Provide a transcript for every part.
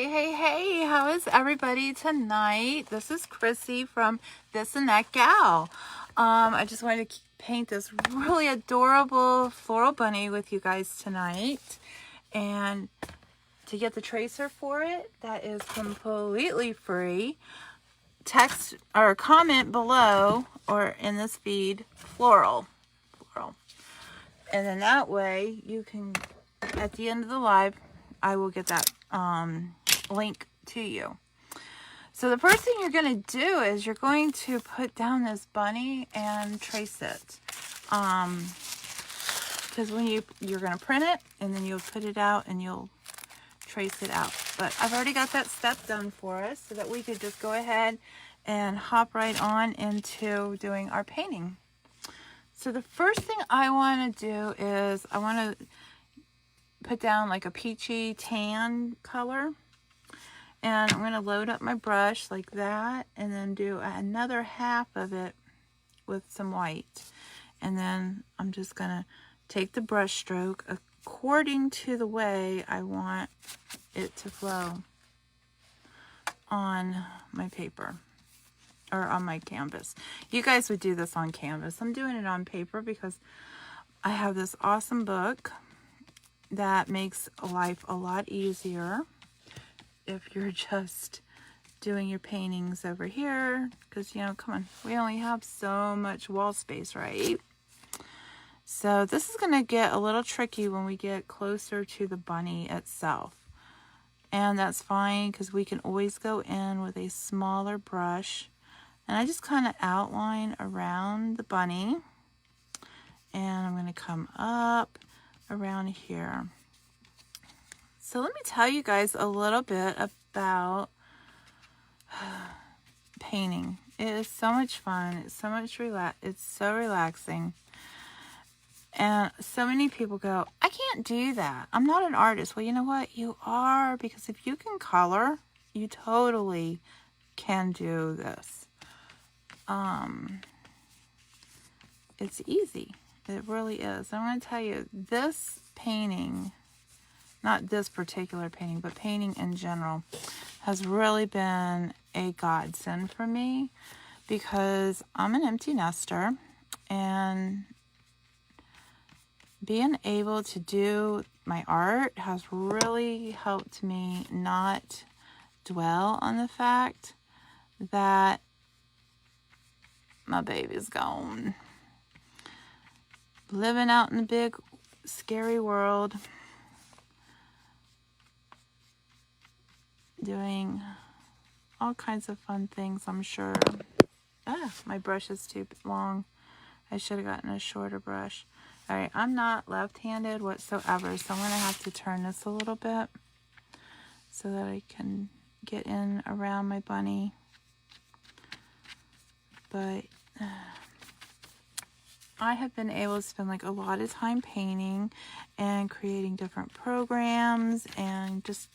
Hey, how is everybody tonight? This is Chrissy from This and That Gal. I just wanted to paint this really adorable floral bunny with you guys tonight. And to get the tracer for it, that is completely free. Text or comment below or in this feed, floral. And then that way you can, at the end of the live, I will get that link to you. So the first thing you're going to do is you're going to put down this bunny and trace it. Because when you're going to print it and then you'll put it out and you'll trace it out. But I've already got that step done for us so that we could just go ahead and hop right on into doing our painting. So the first thing I want to do is I want to put down like a peachy tan color. And I'm going to load up my brush like that and then do another half of it with some white. And then I'm just going to take the brush stroke according to the way I want it to flow on my paper. Or on my canvas. You guys would do this on canvas. I'm doing it on paper because I have this awesome book that makes life a lot easier if you're just doing your paintings over here. Because, you know, come on, we only have so much wall space, right? So this is going to get a little tricky when we get closer to the bunny itself. And that's fine because we can always go in with a smaller brush. And I just kind of outline around the bunny. And I'm going to come up around here. So let me tell you guys a little bit about painting. It is so much fun. It's so much it's so relaxing. And so many people go, I can't do that. I'm not an artist. Well, you know what? You are, because if you can color, you totally can do this. It's easy. It really is. I'm going to tell you, this painting, not this particular painting, but painting in general, has really been a godsend for me because I'm an empty nester, and being able to do my art has really helped me not dwell on the fact that my baby's gone. Living out in the big, scary world. Doing all kinds of fun things, I'm sure. My brush is too long. I should have gotten a shorter brush. Alright, I'm not left-handed whatsoever, so I'm going to have to turn this a little bit so that I can get in around my bunny. But I have been able to spend like a lot of time painting and creating different programs and just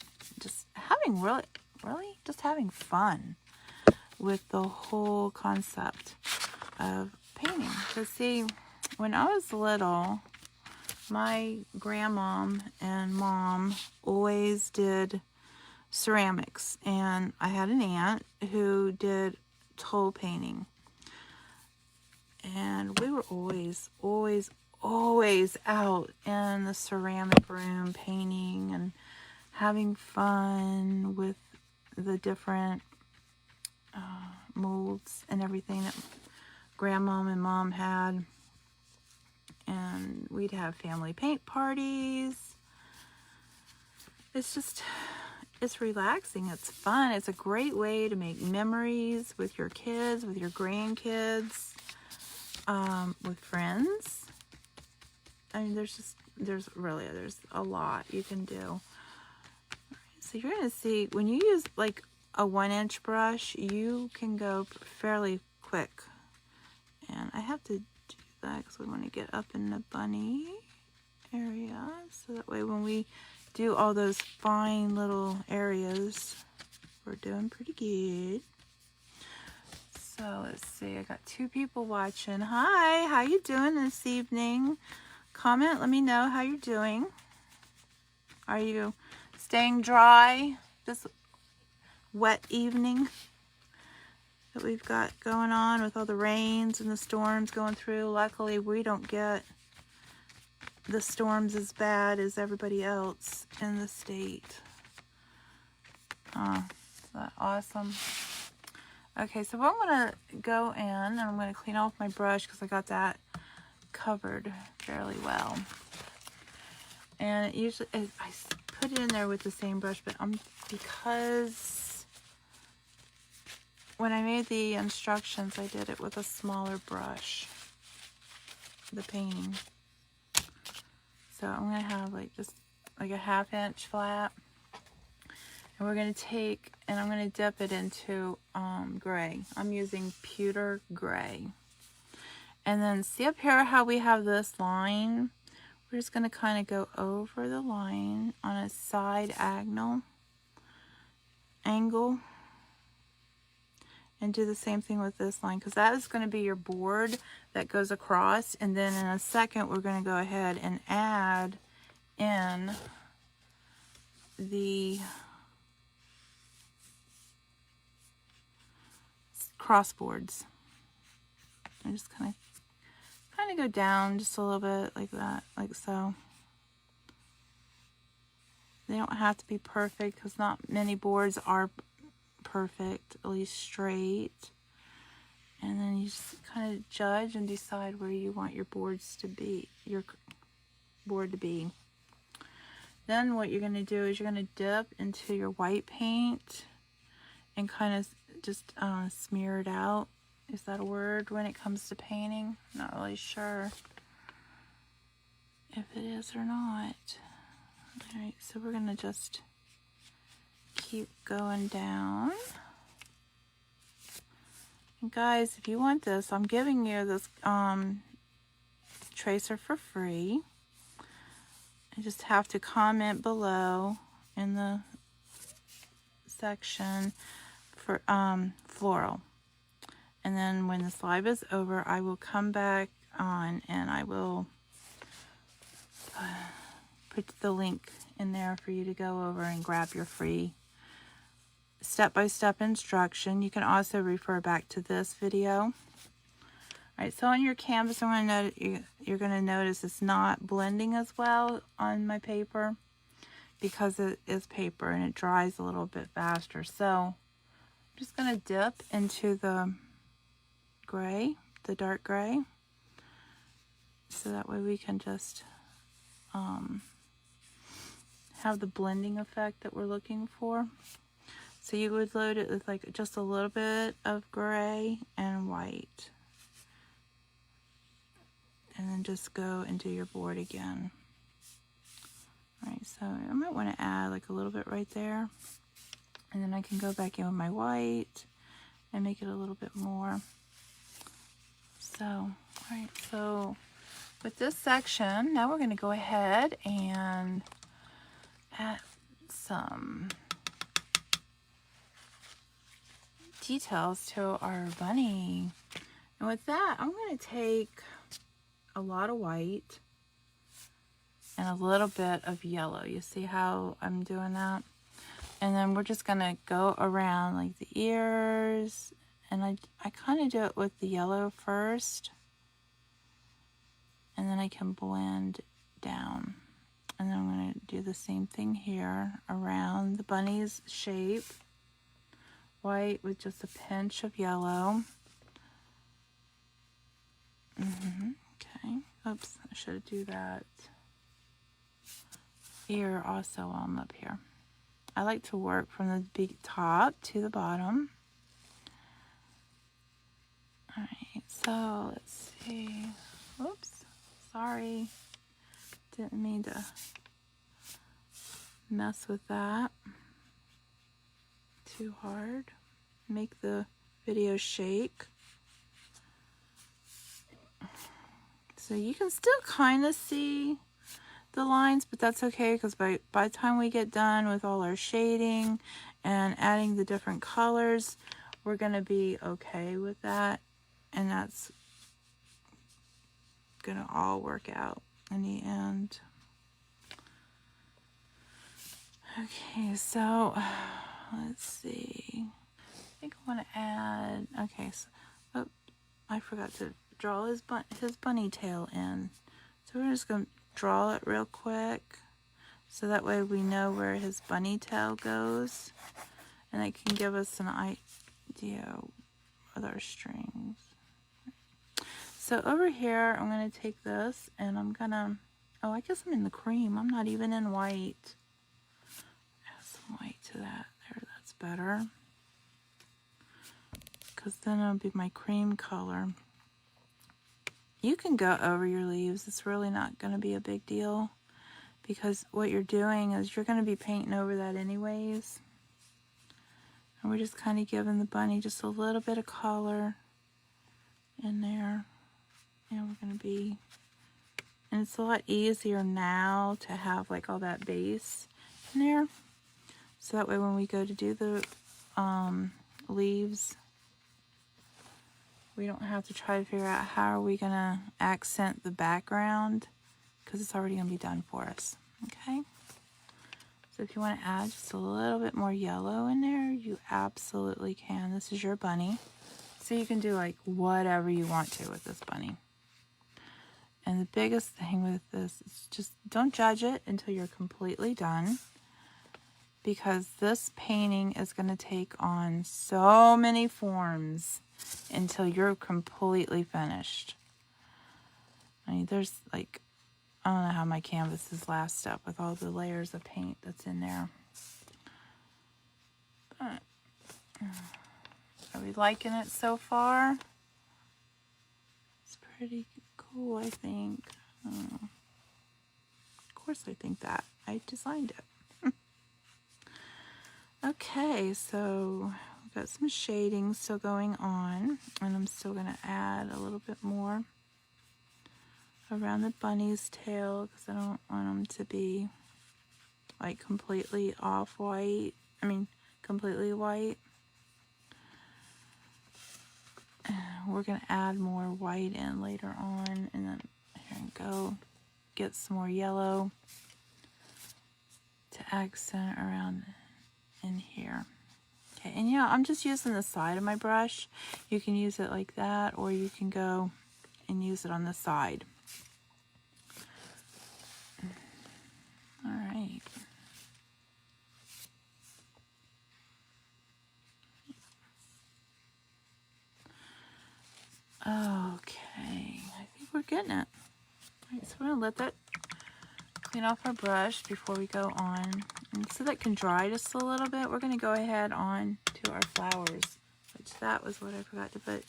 having really just having fun with the whole concept of painting. So see, when I was little, my grandmom and mom always did ceramics, and I had an aunt who did toll painting. And we were always out in the ceramic room painting and having fun with the different molds and everything that grandmom and mom had. And we'd have family paint parties. It's relaxing. It's fun. It's a great way to make memories with your kids, with your grandkids. With friends. I mean, there's a lot you can do. So you're going to see, when you use like a 1-inch brush, you can go fairly quick. And I have to do that because we want to get up in the bunny area. So that way when we do all those fine little areas, we're doing pretty good. So let's see, I got 2 people watching. Hi, how you doing this evening? Comment, let me know how you're doing. Are you staying dry this wet evening that we've got going on with all the rains and the storms going through. Luckily, we don't get the storms as bad as everybody else in the state. Oh, is that awesome? Okay, so I'm going to go in and I'm going to clean off my brush because I got that covered fairly well. And I put it in there with the same brush, but because when I made the instructions, I did it with a smaller brush, the painting. So I'm going to have like just like a 1/2 inch flat. And we're going to take, and I'm going to dip it into gray. I'm using pewter gray. And then see up here how we have this line? We're just going to kind of go over the line on a side angle. And do the same thing with this line, because that is going to be your board that goes across. And then in a second, we're going to go ahead and add in the crossboards. I just kind of go down just a little bit like that, like so. They don't have to be perfect because not many boards are perfect, at least straight. And then you just kind of judge and decide where you want your boards to be, your board to be. Then what you're going to do is you're going to dip into your white paint and kind of just smear it out. Is that a word when it comes to painting? Not really sure if it is or not. Alright, so we're going to just keep going down. And guys, if you want this, I'm giving you this tracer for free. You just have to comment below in the section for floral. And then when this live is over, I will come back on and I will put the link in there for you to go over and grab your free step-by-step instruction. You can also refer back to this video. All right, so on your canvas, you're going to notice it's not blending as well on my paper because it is paper and it dries a little bit faster. So I'm just going to dip into the gray, the dark gray, so that way we can just have the blending effect that we're looking for. So you would load it with like just a little bit of gray and white. And then just go into your board again. Alright, so I might want to add like a little bit right there. And then I can go back in with my white and make it a little bit more. So, alright, so with this section, now we're going to go ahead and add some details to our bunny. And with that, I'm going to take a lot of white and a little bit of yellow. You see how I'm doing that? And then we're just going to go around like the ears. And I kind of do it with the yellow first. And then I can blend down. And then I'm going to do the same thing here around the bunny's shape. White with just a pinch of yellow. Okay. Oops, I should do that ear also while I'm up here. I like to work from the big top to the bottom. Alright, so let's see. Oops, sorry. Didn't mean to mess with that too hard. Make the video shake. So you can still kind of see the lines, but that's okay because by the time we get done with all our shading and adding the different colors, we're going to be okay with that. And that's going to all work out in the end. Okay, so let's see. I think I want to add, okay, so, oh, I forgot to draw his bunny tail in. So we're just going to draw it real quick. So that way we know where his bunny tail goes. And it can give us an idea with our strings. So over here, I'm going to take this and I'm going to, oh, I guess I'm in the cream. I'm not even in white. Add some white to that. There, that's better. Because then it'll be my cream color. You can go over your leaves. It's really not going to be a big deal. Because what you're doing is you're going to be painting over that anyways. And we're just kind of giving the bunny just a little bit of color in there. And we're going to be, and it's a lot easier now to have like all that base in there. So that way when we go to do the leaves, we don't have to try to figure out how are we going to accent the background, because it's already going to be done for us. Okay? So if you want to add just a little bit more yellow in there, you absolutely can. This is your bunny. So you can do like whatever you want to with this bunny. And the biggest thing with this is just don't judge it until you're completely done, because this painting is going to take on so many forms until you're completely finished. I mean, there's like, I don't know how my canvas is last up with all the layers of paint that's in there. But, are we liking it so far? It's pretty cool, I think. Of course I think that. I designed it. Okay, so we've got some shading still going on, and I'm still going to add a little bit more around the bunny's tail, because I don't want them to be like completely off-white. I mean, completely white. We're going to add more white in later on, and then here we go, get some more yellow to accent around in here. Okay, and yeah, I'm just using the side of my brush. You can use it like that, or you can go and use it on the side. All right. Okay, I think we're getting it. All right, so we're gonna let that clean off our brush before we go on. And so that can dry just a little bit, we're gonna go ahead on to our flowers, which that was what I forgot to put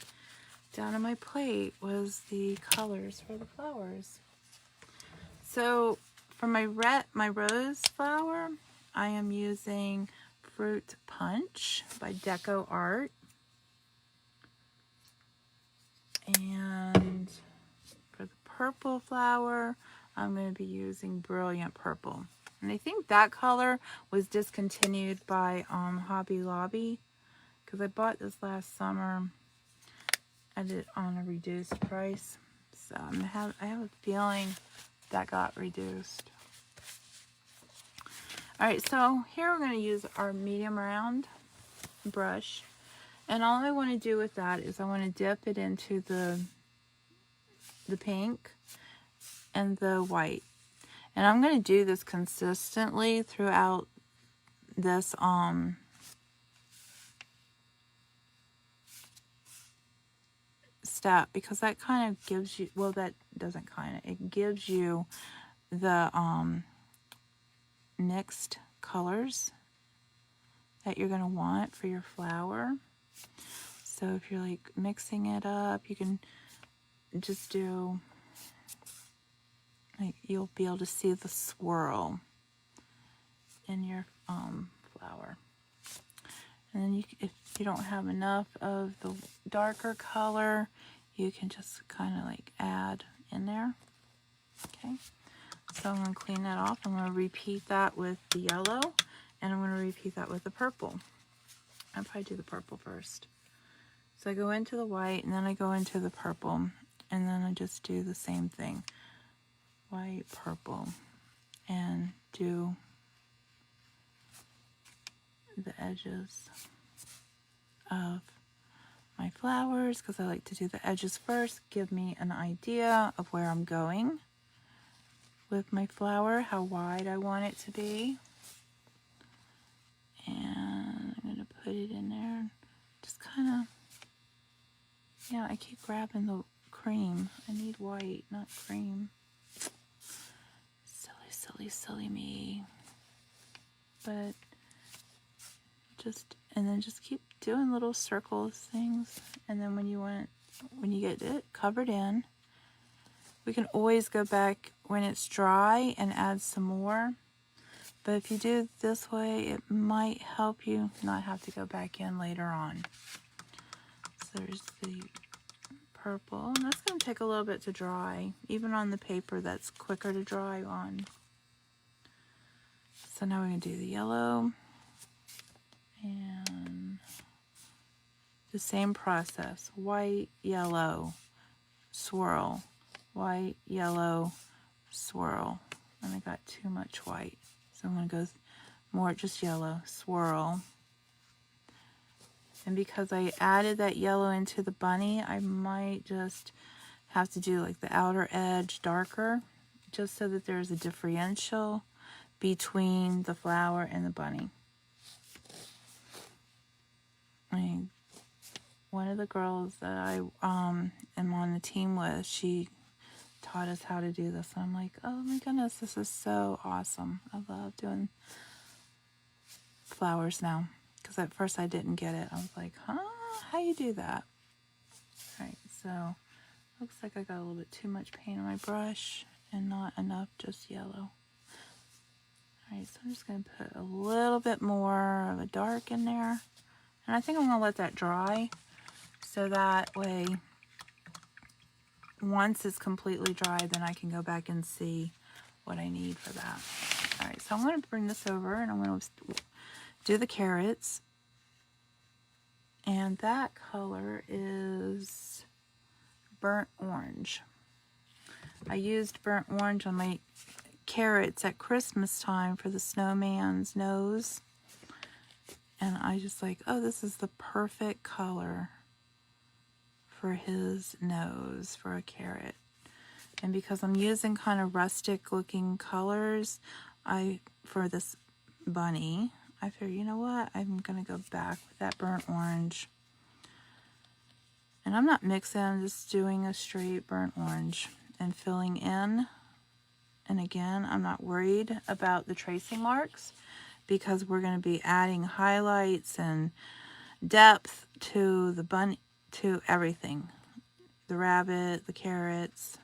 down on my plate, was the colors for the flowers. So for my rose flower, I am using Fruit Punch by Deco Art. And for the purple flower, I'm going to be using Brilliant Purple. And I think that color was discontinued by Hobby Lobby, because I bought this last summer at it on a reduced price. So I have a feeling that got reduced. Alright, so here we're going to use our medium round brush. And all I want to do with that is I want to dip it into the pink and the white. And I'm going to do this consistently throughout this step, because that kind of gives you, well, that doesn't kind of, it gives you the mixed colors that you're going to want for your flower. So if you're like mixing it up, you can just do, like, you'll be able to see the swirl in your flower. And then if you don't have enough of the darker color, you can just kind of like add in there. Okay, so I'm going to clean that off. I'm going to repeat that with the yellow, and I'm going to repeat that with the purple. I'll probably do the purple first. So I go into the white, and then I go into the purple, and then I just do the same thing. White, purple, and do the edges of my flowers, because I like to do the edges first, give me an idea of where I'm going with my flower, how wide I want it to be. And I'm going to put it in there. Just kind of, yeah, I keep grabbing the cream. I need white, not cream. Silly, silly, silly me. But just, and then just keep doing little circles things. And then when you get it covered in, we can always go back when it's dry and add some more. But if you do it this way, it might help you not have to go back in later on. So there's the purple. And that's going to take a little bit to dry. Even on the paper, that's quicker to dry on. So now we're going to do the yellow. And the same process. White, yellow, swirl. White, yellow, swirl. And I got too much white. So I'm going to go more just yellow, swirl. And because I added that yellow into the bunny, I might just have to do like the outer edge darker, just so that there's a differential between the flower and the bunny. I mean, one of the girls that I am on the team with, she taught us how to do this. And I'm like, oh my goodness, this is so awesome. I love doing flowers now. Because at first I didn't get it. I was like, huh? How you do that? Alright, so looks like I got a little bit too much paint on my brush and not enough just yellow. Alright, so I'm just going to put a little bit more of a dark in there. And I think I'm going to let that dry. So that way, once it's completely dry, then I can go back and see what I need for that. Alright, so I'm going to bring this over and I'm going to do the carrots. And that color is burnt orange. I used burnt orange on my carrots at Christmas time for the snowman's nose. And I just like, oh, this is the perfect color for his nose for a carrot. And because I'm using kind of rustic looking colors, for this bunny, I figured, you know what, I'm going to go back with that burnt orange. And I'm not mixing, I'm just doing a straight burnt orange and filling in. And again, I'm not worried about the tracing marks because we're going to be adding highlights and depth to the bunny, to everything. The rabbit, the carrots.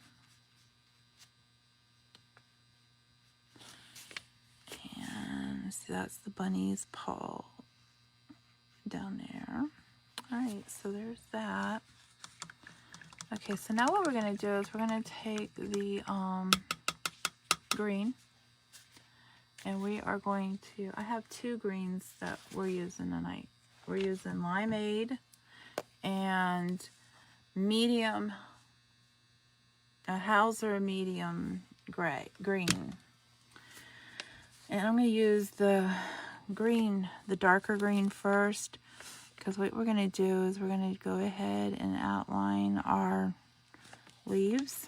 And see, that's the bunny's paw down there. Alright, so there's that. Okay, so now what we're going to do is we're going to take the green. And we are going to, I have two greens that we're using tonight. We're using limeade and medium, a Hauser medium green. And I'm going to use the green, the darker green first, because what we're going to do is we're going to go ahead and outline our leaves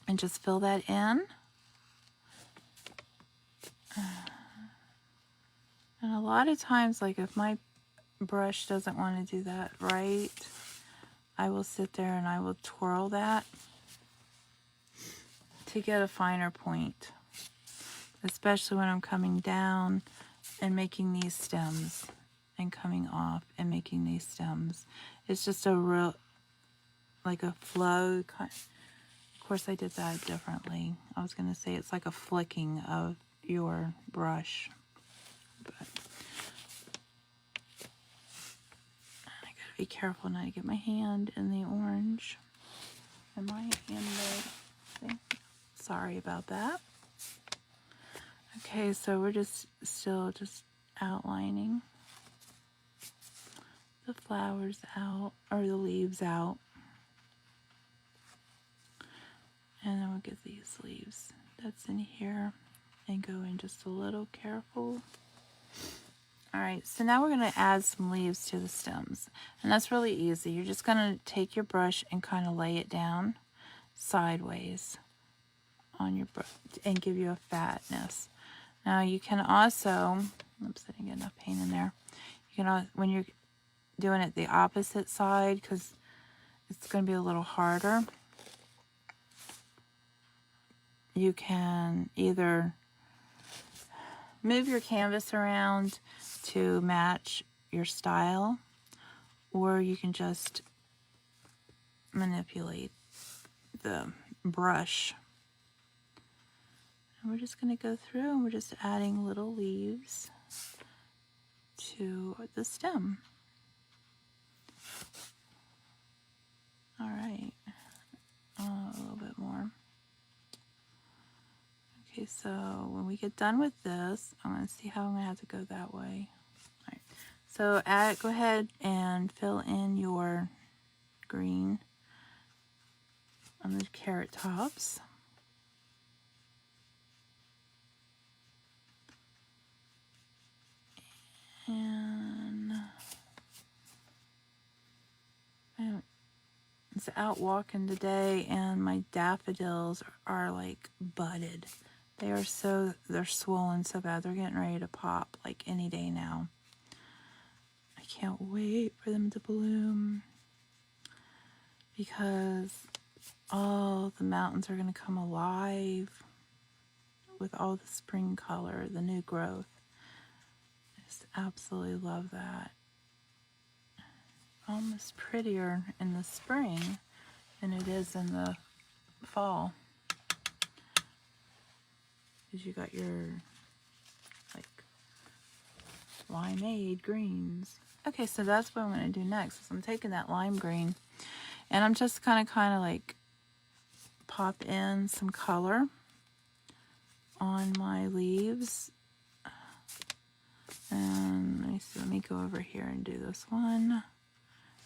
and just fill that in. And a lot of times, like if my brush doesn't want to do that right, I will sit there and I will twirl that to get a finer point. Especially when I'm coming down and making these stems and coming off and making these stems. It's just a real, like a flow. Of course, I did that differently. I was going to say it's like a flicking of your brush. But I gotta be careful not to get my hand in the orange. And my hand, sorry about that. Okay, so we're still outlining the flowers out, or the leaves out. And then we'll get these leaves that's in here and go in just a little careful. All right, so now we're going to add some leaves to the stems. And that's really easy. You're just going to take your brush and kind of lay it down sideways on your brush and give you a fatness. Now you can also, oops, I didn't get enough paint in there. You can, when you're doing it the opposite side, because it's going to be a little harder, you can either move your canvas around to match your style, or you can just manipulate the brush. And we're just going to go through and we're just adding little leaves to the stem. All right, a little bit more. Okay, so when we get done with this, I'm going to see how I'm going to have to go that way. All right, so go ahead and fill in your green on the carrot tops. And it's out walking today, and my daffodils are like budded. They're swollen so bad. They're getting ready to pop like any day now. I can't wait for them to bloom, because all the mountains are going to come alive with all the spring color, the new growth. I just absolutely love that. Almost prettier in the spring than it is in the fall, because you got your like limeade greens. Okay, so that's what I'm going to do next. Is I'm taking that lime green and I'm just kind of like pop in some color on my leaves. And let me go over here and do this one.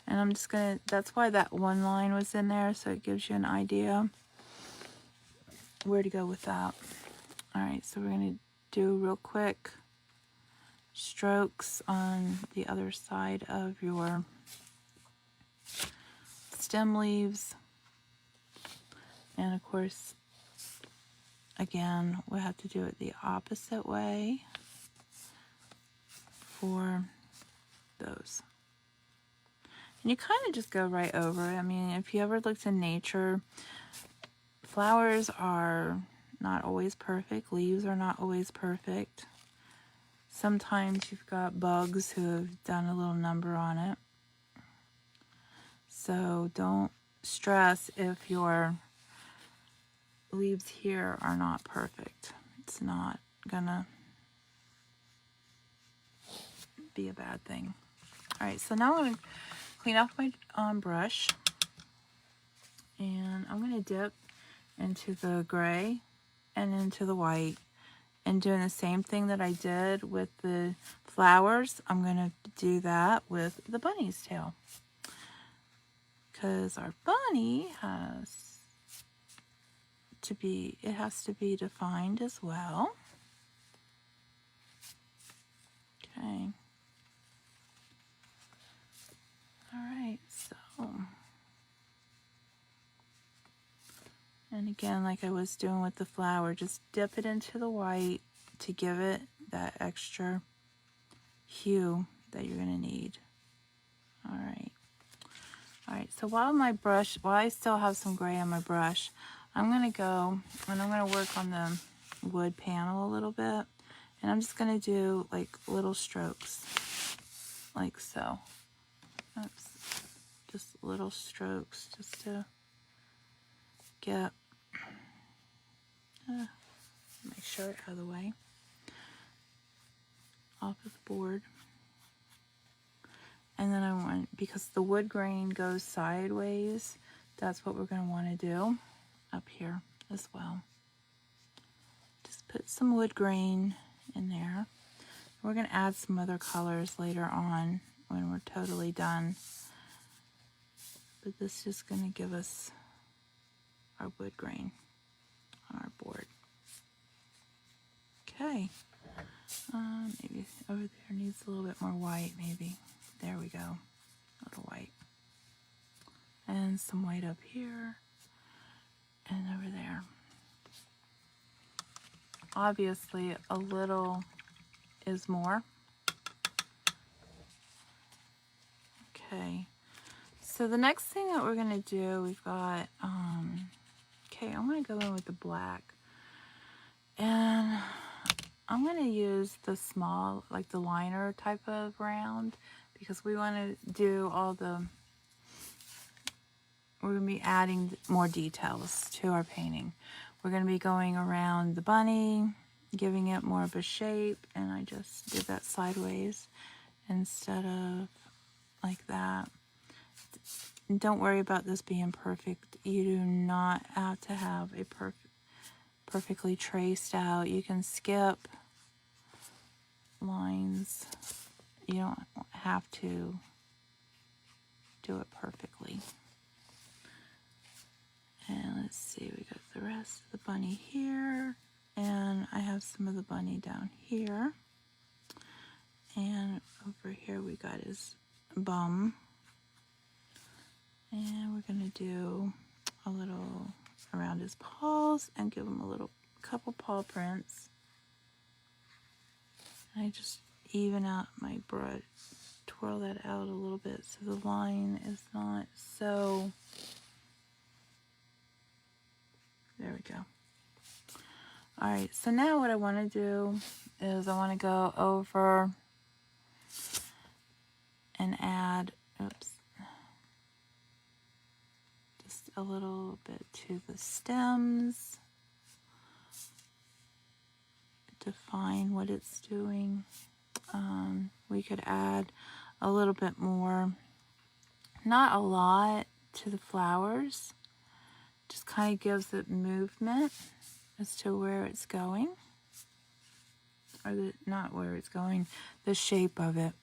And I'm just gonna, that's why that one line was in there, so it gives you an idea where to go with that. All right, so we're gonna do real quick strokes on the other side of your stem leaves. And of course, again, we'll have to do it the opposite way for those. And you kind of just go right over it. I mean, if you ever looked in nature, flowers are not always perfect. Leaves are not always perfect. Sometimes you've got bugs who have done a little number on it. So don't stress if your leaves here are not perfect. It's not gonna be a bad thing. All right, so now I'm gonna clean off my brush, and I'm gonna dip into the gray and into the white, and doing the same thing that I did with the flowers. I'm gonna do that with the bunny's tail, because our bunny has to be defined as well. Okay. All right, so, and again, like I was doing with the flower, just dip it into the white to give it that extra hue that you're gonna need. All right. All right, so while I still have some gray on my brush, I'm gonna go and I'm gonna work on the wood panel a little bit, and I'm just gonna do like little strokes, like so. Oops. Just little strokes, just to get make sure it out of the way, off of the board. And then I want, because the wood grain goes sideways, that's what we're going to want to do up here as well. Just put some wood grain in there. We're going to add some other colors later on when we're totally done. But this is just going to give us our wood grain on our board. Okay. Maybe Over there needs a little bit more white, maybe. There we go. A little white. And some white up here and over there. Obviously, a little is more. Okay. So the next thing that we're going to do, we've got, okay, I'm going to go in with the black. And I'm going to use the small, like the liner type of round, because we want to do all the, we're going to be adding more details to our painting. We're going to be going around the bunny, giving it more of a shape, and I just did that sideways instead of like that. Don't worry about this being perfect. You do not have to have a perfectly traced out. You can skip lines. You don't have to do it perfectly. And let's see, we got the rest of the bunny here, and I have some of the bunny down here, and over here we got his bum, and we're gonna do a little around his paws and give him a little couple paw prints. And I just even out my brush, twirl that out a little bit so the line is not so. There we go. All right, so now what I want to do is I want to go over and add, just a little bit to the stems, define what it's doing. We could add a little bit more, not a lot, to the flowers. Just kind of gives it movement as to where it's going, or not where it's going, the shape of it.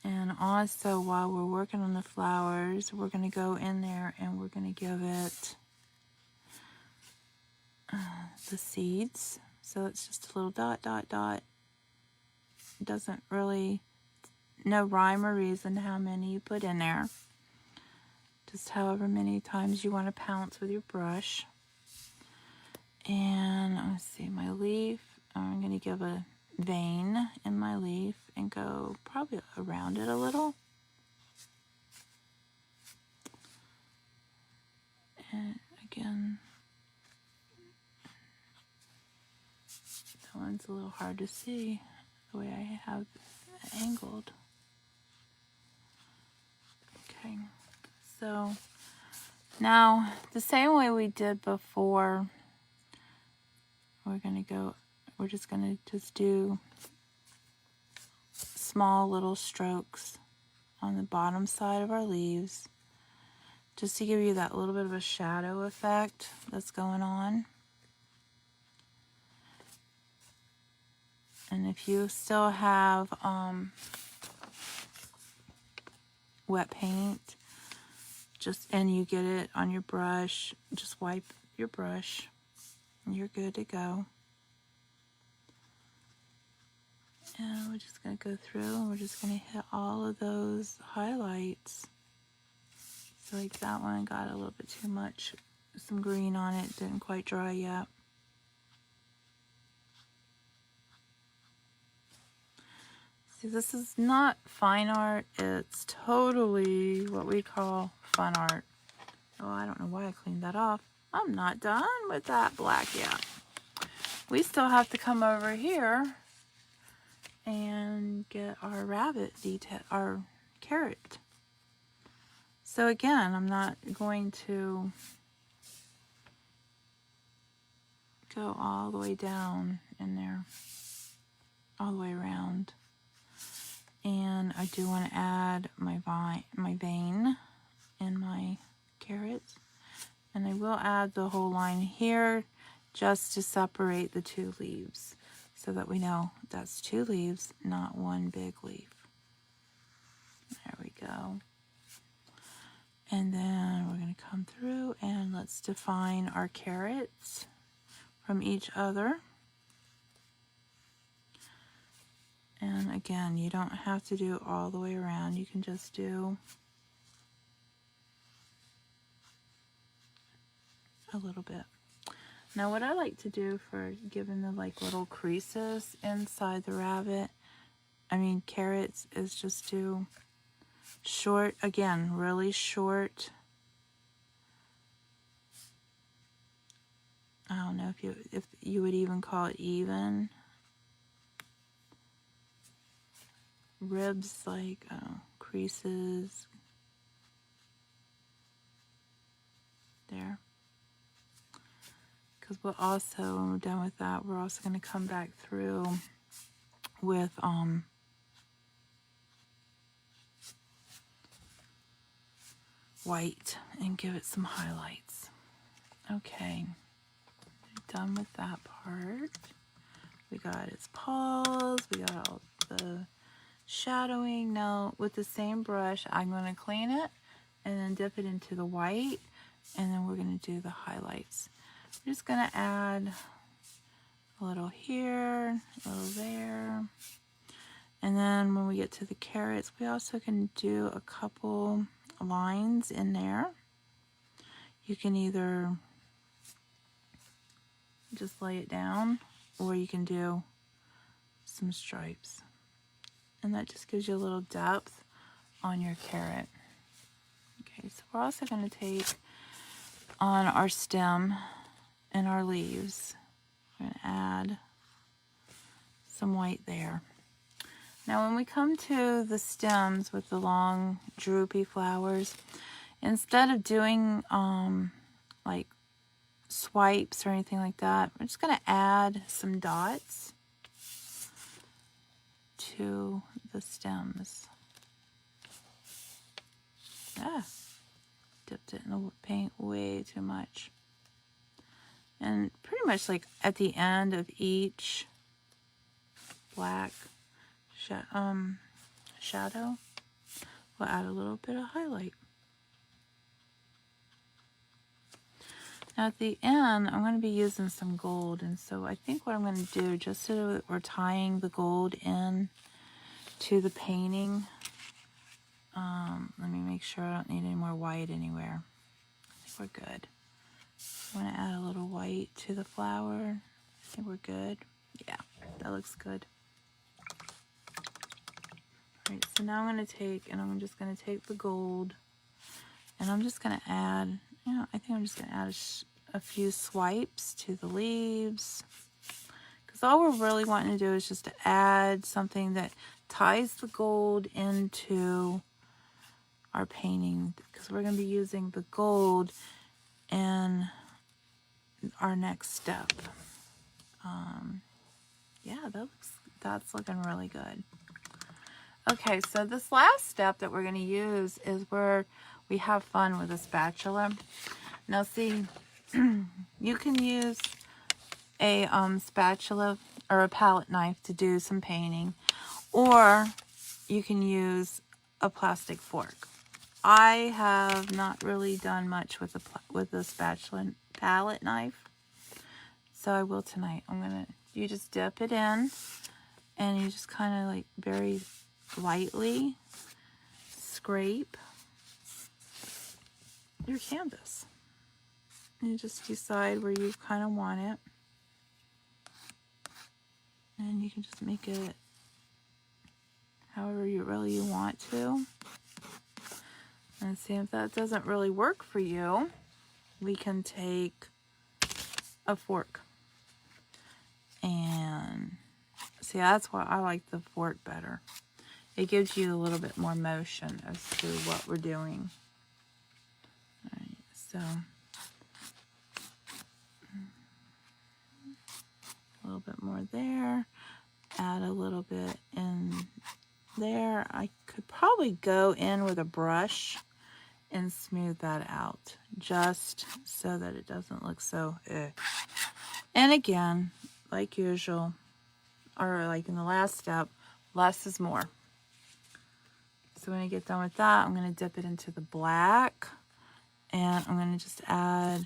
And also, while we're working on the flowers, we're going to go in there and we're going to give it the seeds. So it's just a little dot, dot, dot. It doesn't really, no rhyme or reason how many you put in there. Just however many times you want to pounce with your brush. And let's see, my leaf, I'm going to give a vein in my leaf and go probably around it a little. And again, that one's a little hard to see the way I have it angled. Okay. So now the same way we did before, we're just going to do small little strokes on the bottom side of our leaves, just to give you that little bit of a shadow effect that's going on. And if you still have wet paint, and you get it on your brush, just wipe your brush and you're good to go. And we're just going to go through and we're just going to hit all of those highlights. So like that one got a little bit too much, some green on it, didn't quite dry yet. See, this is not fine art, it's totally what we call fun art. Oh, I don't know why I cleaned that off. I'm not done with that black yet. We still have to come over here and get our rabbit detail, our carrot. So again, I'm not going to go all the way down in there, all the way around. And I do want to add my vein in my carrots. And I will add the whole line here just to separate the two leaves so that we know that's two leaves, not one big leaf. There we go. And then we're going to come through and let's define our carrots from each other. And again, you don't have to do all the way around. You can just do a little bit. Now what I like to do for giving the like little creases inside the carrots, is just do short, again, really short. I don't know if you would even call it even ribs, like creases there. Because we'll also, when we're done with that, we're also going to come back through with white and give it some highlights. Okay, done with that part. We got its paws, we got all the shadowing. Now with the same brush, I'm going to clean it and then dip it into the white, and then we're going to do the highlights. I'm just going to add a little here, a little there. And then when we get to the carrots, we also can do a couple lines in there. You can either just lay it down, or you can do some stripes. And that just gives you a little depth on your carrot. Okay, so we're also going to take on our stem and our leaves. We're going to add some white there. Now when we come to the stems with the long droopy flowers, instead of doing like swipes or anything like that, we're just going to add some dots to the stems. Dipped it in the paint way too much. And pretty much like at the end of each black shadow, we'll add a little bit of highlight. Now at the end, I'm going to be using some gold, and so I think what I'm going to do, just so that we're tying the gold in to the painting, let me make sure I don't need any more white anywhere. I think we're good. I'm going to add a little white to the flower. I think we're good. Yeah, that looks good. Alright, so now I'm just going to take the gold, and I'm just going to add, I think I'm just going to add a few swipes to the leaves. Because all we're really wanting to do is just to add something that ties the gold into our painting, because we're going to be using the gold in our next step. Yeah, that's looking really good. Okay, so this last step that we're going to use is where we have fun with a spatula. Now see, you can use a spatula or a palette knife to do some painting, or you can use a plastic fork. I have not really done much with the spatula and palette knife, so I will tonight. You just dip it in, and you just kind of like very lightly scrape your canvas. You just decide where you kind of want it, and you can just make it however you want to. And see, if that doesn't really work for you, we can take a fork. And see, that's why I like the fork better. It gives you a little bit more motion as to what we're doing. All right, so a little bit more there. Add a little bit in there. I could probably go in with a brush and smooth that out, just so that it doesn't look so And again, like usual, or like in the last step, less is more. So when I get done with that, I'm going to dip it into the black, and I'm going to just add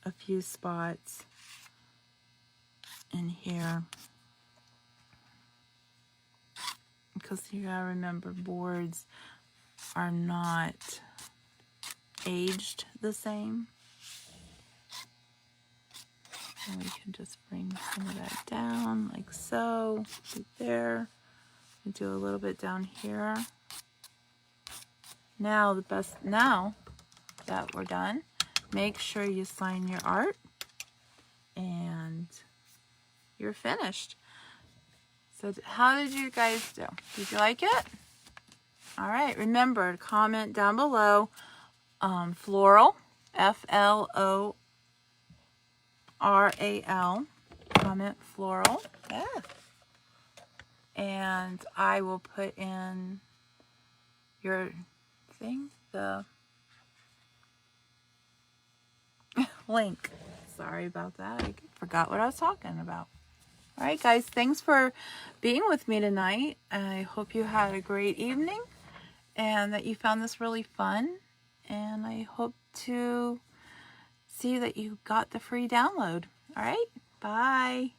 a few spots in here. because you gotta remember boards are not aged the same. And we can just bring some of that down like so, right there. And do a little bit down here. Now that we're done, make sure you sign your art and you're finished. So how did you guys do? Did you like it? All right, remember to comment down below, floral, FLORAL, comment floral, yeah. And I will put in your thing, the link. Sorry about that, I forgot what I was talking about. All right, guys, thanks for being with me tonight. I hope you had a great evening and that you found this really fun. And I hope to see that you got the free download. All right, bye.